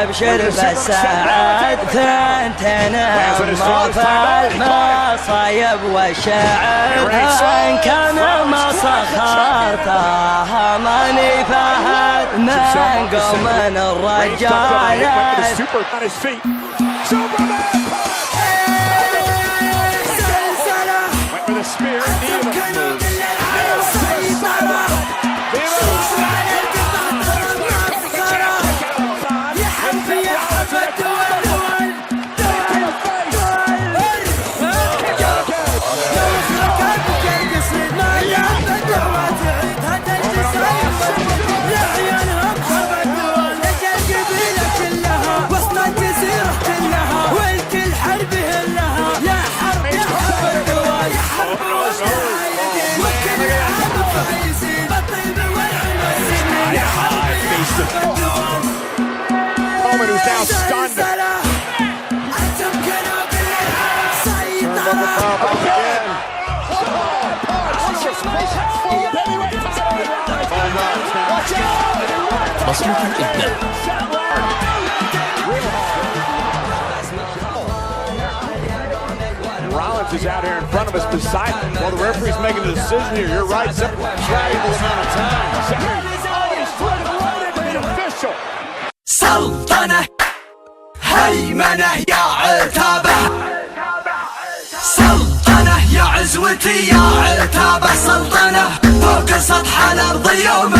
وابشر بالسعد ثنتين المصايب والشعر ان كان ما سخرته ماني فهد من قوم الرجال. Roman, who's now stunned. بصمة الإبداع. Rollins is out here in front of us beside him. Well, the referee's making a decision here. You're right. Simple. Valuable amount of time. Official. سلطنة هيمنة يا عتابة، سلطنة يا عزوتي يا عتابة، سلطنة فوق سطح الأرض يوم